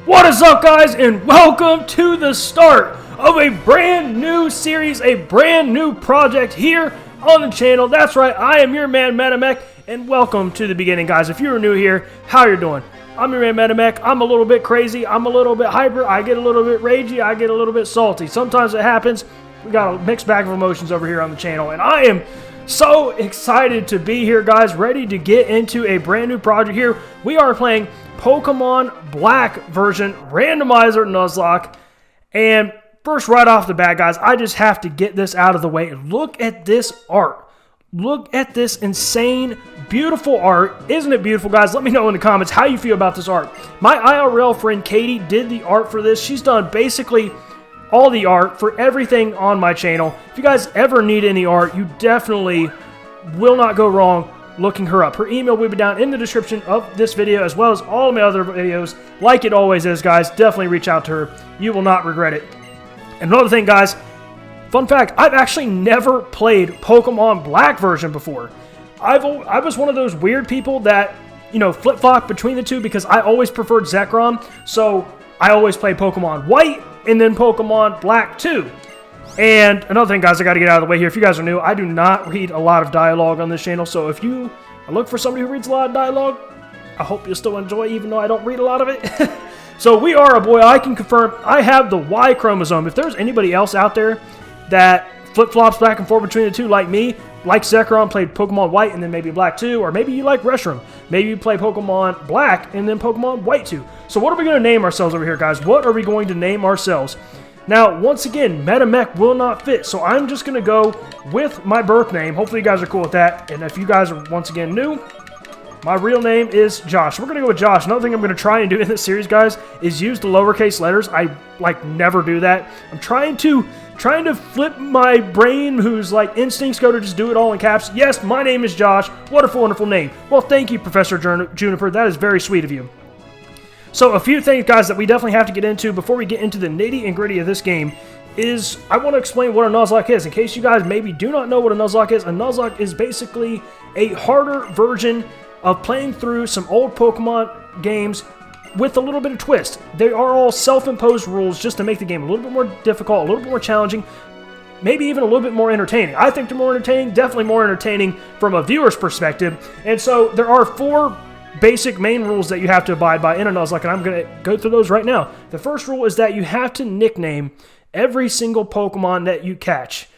What is up, guys, and welcome to the start of a brand new series, a brand new project here on the channel. That's right, I am your man MetaMech, and welcome to the beginning, guys. If you're new here, how you doing? I'm your man MetaMech. I'm a little bit crazy, I'm a little bit hyper, I get a little bit ragey, I get a little bit salty. Sometimes it happens. We got a mixed bag of emotions over here on the channel, and I am so excited to be here, guys, ready to get into a brand new project here. We are playing Pokemon Black version Randomizer Nuzlocke. And first, right off the bat, guys, I just have to get this out of the way. Look at this art. Look at this insane, beautiful art. Isn't it beautiful, guys? Let me know in the comments how you feel about this art. My IRL friend Katie did the art for this. She's done basically all the art for everything on my channel. If you guys ever need any art, you definitely will not go wrong looking her up. Her email will be down in the description of this video, as well as all of my other videos, like it always is, guys. Definitely reach out to her. You will not regret it. And another thing, guys, fun fact, I've actually never played Pokemon Black version before. I was one of those weird people that, you know, flip-flop between the two because I always preferred Zekrom, so I always played Pokemon White and then Pokemon Black too. And another thing, guys, I got to get out of the way here. If you guys are new, I do not read a lot of dialogue on this channel. So if you look for somebody who reads a lot of dialogue, I hope you'll still enjoy, even though I don't read a lot of it. So we are a boy. I can confirm I have the Y chromosome. If there's anybody else out there that flip-flops back and forth between the two like me, like Zekrom, played Pokemon White and then maybe Black 2, or maybe you like Reshiram. Maybe you play Pokemon Black and then Pokemon White 2. So what are we going to name ourselves over here, guys? What are we going to name ourselves? Now, once again, MetaMech will not fit, so I'm just going to go with my birth name. Hopefully you guys are cool with that. And if you guys are, once again, new, my real name is Josh. We're going to go with Josh. Another thing I'm going to try and do in this series, guys, is use the lowercase letters. I, never do that. I'm trying to flip my brain, whose, instincts go to just do it all in caps. Yes, my name is Josh. Wonderful, wonderful name. Well, thank you, Professor Juniper. That is very sweet of you. So a few things, guys, that we definitely have to get into before we get into the nitty and gritty of this game is I want to explain what a Nuzlocke is. In case you guys maybe do not know what a Nuzlocke is basically a harder version of playing through some old Pokemon games with a little bit of twist. They are all self-imposed rules just to make the game a little bit more difficult, a little bit more challenging, maybe even a little bit more entertaining. I think they're more entertaining, definitely more entertaining from a viewer's perspective. And so there are 4 basic main rules that you have to abide by in a Nuzlocke, and I'm going to go through those right now. The first rule is that you have to nickname every single Pokemon that you catch.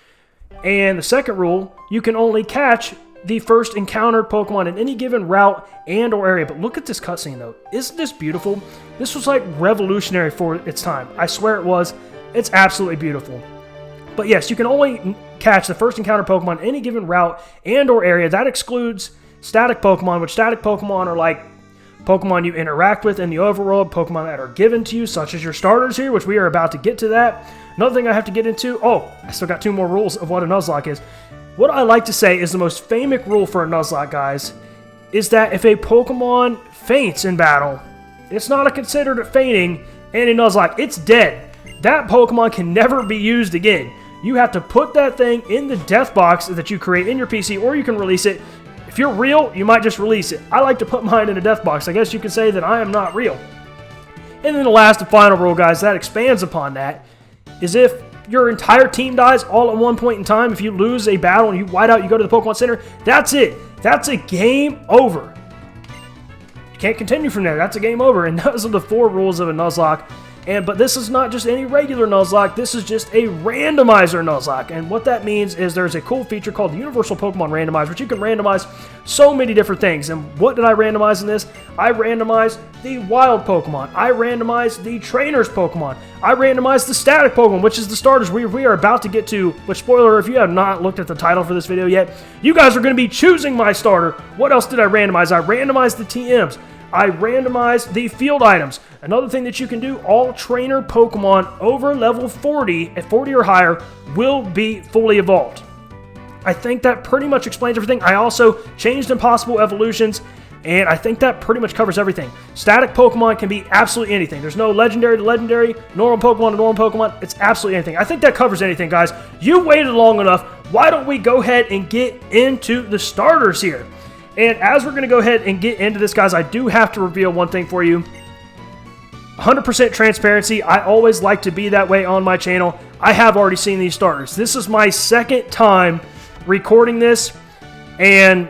And the second rule, you can only catch the first encountered Pokemon in any given route and or area. But look at this cutscene, though. Isn't this beautiful? This was revolutionary for its time. I swear it was. It's absolutely beautiful. But yes, you can only catch the first encountered Pokemon in any given route and or area. That excludes static Pokemon, which static Pokemon are Pokemon you interact with in the overworld, Pokemon that are given to you, such as your starters here, which we are about to get to that. Another thing I have to get into, I still got 2 more rules of what a Nuzlocke is. What I like to say is the most famous rule for a Nuzlocke, guys, is that if a Pokemon faints in battle, it's not considered fainting in a Nuzlocke. It's dead. That Pokemon can never be used again. You have to put that thing in the death box that you create in your PC, or you can release it. If you're real, you might just release it. I like to put mine in a death box. I guess you could say that I am not real. And then the last and final rule, guys, that expands upon that, is if your entire team dies all at one point in time, if you lose a battle and you white out, you go to the Pokemon Center, that's it. That's a game over. You can't continue from there. That's a game over. And those are the 4 rules of a Nuzlocke. But this is not just any regular Nuzlocke, this is just a randomizer Nuzlocke. And what that means is there's a cool feature called the Universal Pokemon Randomizer, which you can randomize so many different things. And what did I randomize in this? I randomized the wild Pokemon. I randomized the trainers Pokemon. I randomized the static Pokemon, which is the starters we are about to get to. But spoiler, if you have not looked at the title for this video yet, you guys are going to be choosing my starter. What else did I randomize? I randomized the TMs. I randomized the field items. Another thing that you can do, all trainer Pokemon over level 40, at 40 or higher, will be fully evolved. I think that pretty much explains everything. I also changed impossible evolutions, and I think that pretty much covers everything. Static Pokemon can be absolutely anything. There's no legendary to legendary, normal Pokemon to normal Pokemon. It's absolutely anything. I think that covers anything, guys. You waited long enough. Why don't we go ahead and get into the starters here? And as we're going to go ahead and get into this, guys, I do have to reveal one thing for you. 100% transparency. I always like to be that way on my channel. I have already seen these starters. This is my second time recording this, and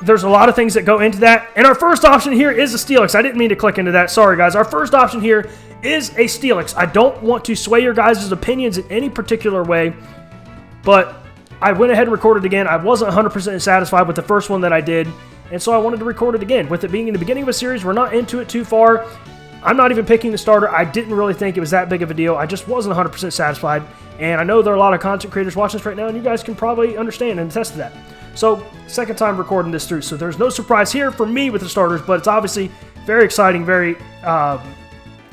there's a lot of things that go into that. And our first option here is a Steelix. I didn't mean to click into that. Sorry, guys. Our first option here is a Steelix. I don't want to sway your guys' opinions in any particular way, but I went ahead and recorded again. I wasn't 100% satisfied with the first one that I did, and so I wanted to record it again. With it being in the beginning of a series, we're not into it too far. I'm not even picking the starter. I didn't really think it was that big of a deal. I just wasn't 100% satisfied, and I know there are a lot of content creators watching this right now, and you guys can probably understand and attest to that. So, second time recording this through, so there's no surprise here for me with the starters, but it's obviously very exciting, very,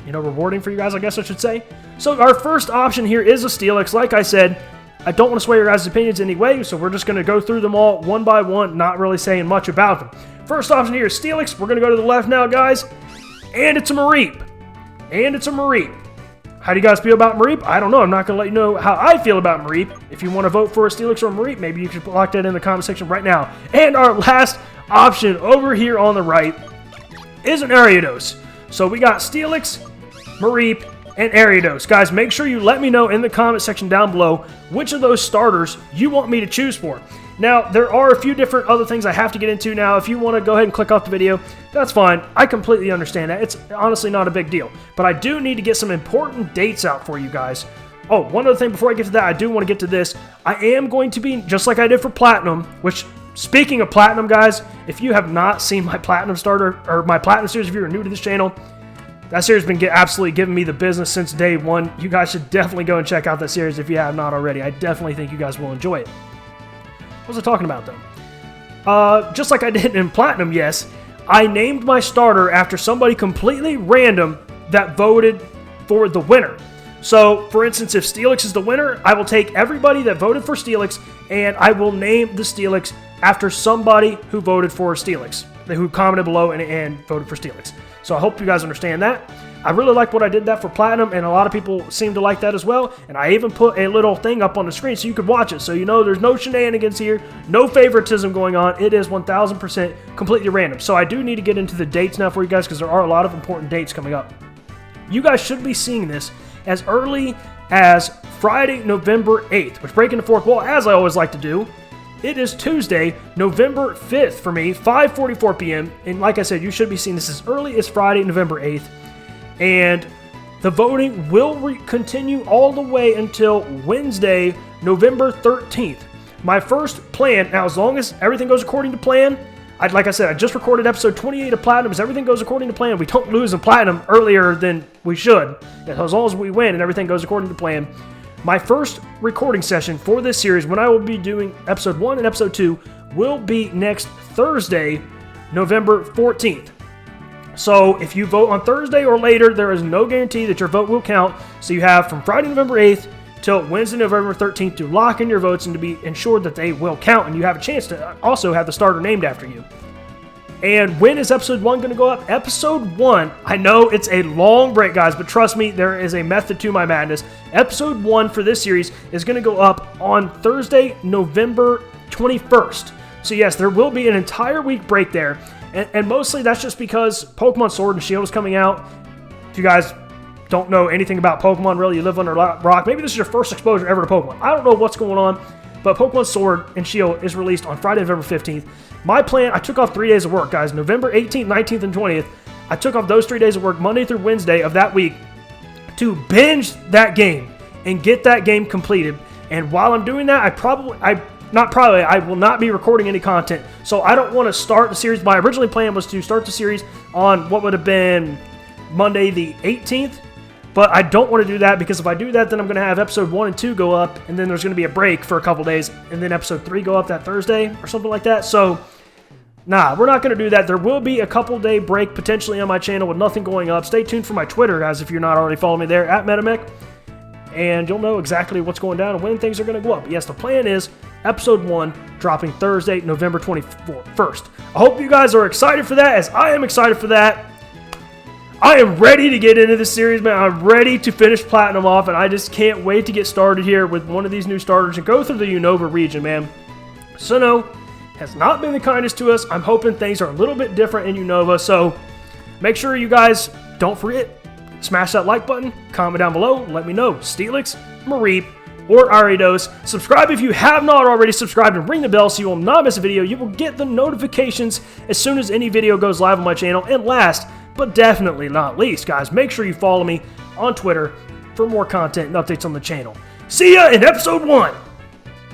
rewarding for you guys, I guess I should say. So, our first option here is a Steelix. Like I said, I don't want to sway your guys' opinions anyway, so we're just going to go through them all one by one, not really saying much about them. First option here is Steelix. We're going to go to the left now, guys. And it's a Mareep. How do you guys feel about Mareep? I don't know. I'm not going to let you know how I feel about Mareep. If you want to vote for a Steelix or a Mareep, maybe you can lock that in the comment section right now. And our last option over here on the right is an Ariados. So we got Steelix, Mareep, and Ariados. Guys, make sure you let me know in the comment section down below which of those starters you want me to choose for. Now, there are a few different other things I have to get into now. If you want to go ahead and click off the video, that's fine. I completely understand that. It's honestly not a big deal. But I do need to get some important dates out for you guys. Oh, one other thing before I get to that, I do want to get to this. I am going to be, just like I did for Platinum, which, speaking of Platinum, guys, if you have not seen my Platinum starter, or my Platinum series, if you're new to this channel, that series has been absolutely giving me the business since day one. You guys should definitely go and check out that series if you have not already. I definitely think you guys will enjoy it. What was I talking about, though? Just like I did in Platinum, yes, I named my starter after somebody completely random that voted for the winner. So, for instance, if Steelix is the winner, I will take everybody that voted for Steelix, and I will name the Steelix after somebody who voted for Steelix, who commented below and voted for Steelix. So I hope you guys understand that. I really like what I did that for Platinum, and a lot of people seem to like that as well. And I even put a little thing up on the screen so you could watch it. So you know there's no shenanigans here, no favoritism going on. It is 1000% completely random. So I do need to get into the dates now for you guys because there are a lot of important dates coming up. You guys should be seeing this as early as Friday, November 8th, which breaking the fourth wall, as I always like to do. It is Tuesday, November 5th for me, 5:44 p.m. And like I said, you should be seeing this as early as Friday, November 8th. And the voting will continue all the way until Wednesday, November 13th. My first plan, now as long as everything goes according to plan, like I said, I just recorded episode 28 of Platinum. As everything goes according to plan, we don't lose in Platinum earlier than we should. As long as we win and everything goes according to plan. My first recording session for this series, when I will be doing episode 1 and episode 2, will be next Thursday, November 14th. So if you vote on Thursday or later, there is no guarantee that your vote will count. So you have from Friday, November 8th till Wednesday, November 13th to lock in your votes and to be ensured that they will count. And you have a chance to also have the starter named after you. And when is episode 1 going to go up? Episode 1, I know it's a long break, guys, but trust me, there is a method to my madness. Episode 1 for this series is going to go up on Thursday, November 21st. So yes, there will be an entire week break there. And mostly that's just because Pokemon Sword and Shield is coming out. If you guys don't know anything about Pokemon, really, you live under a rock, maybe this is your first exposure ever to Pokemon. I don't know what's going on, but Pokemon Sword and Shield is released on Friday, November 15th. My plan, I took off 3 days of work, guys. November 18th, 19th, and 20th. I took off those 3 days of work, Monday through Wednesday of that week, to binge that game and get that game completed. And while I'm doing that, I will not be recording any content. So I don't want to start the series. My original plan was to start the series on what would have been Monday the 18th. But I don't want to do that, because if I do that, then I'm going to have episode 1 and 2 go up, and then there's going to be a break for a couple days, and then episode 3 go up that Thursday or something like that. So, nah, we're not going to do that. There will be a couple-day break potentially on my channel with nothing going up. Stay tuned for my Twitter, guys, if you're not already following me there, at MetaMech, and you'll know exactly what's going down and when things are going to go up. But yes, the plan is episode 1 dropping Thursday, November 21st. I hope you guys are excited for that, as I am excited for that. I am ready to get into this series, man. I'm ready to finish Platinum off, and I just can't wait to get started here with one of these new starters and go through the Unova region, man. Sinnoh has not been the kindest to us. I'm hoping things are a little bit different in Unova, so make sure you guys don't forget, smash that like button, comment down below, let me know, Steelix, Mareep, or Aridos. Subscribe if you have not already subscribed, and ring the bell so you will not miss a video. You will get the notifications as soon as any video goes live on my channel. And last, but definitely not least, guys, make sure you follow me on Twitter for more content and updates on the channel. See ya in episode 1!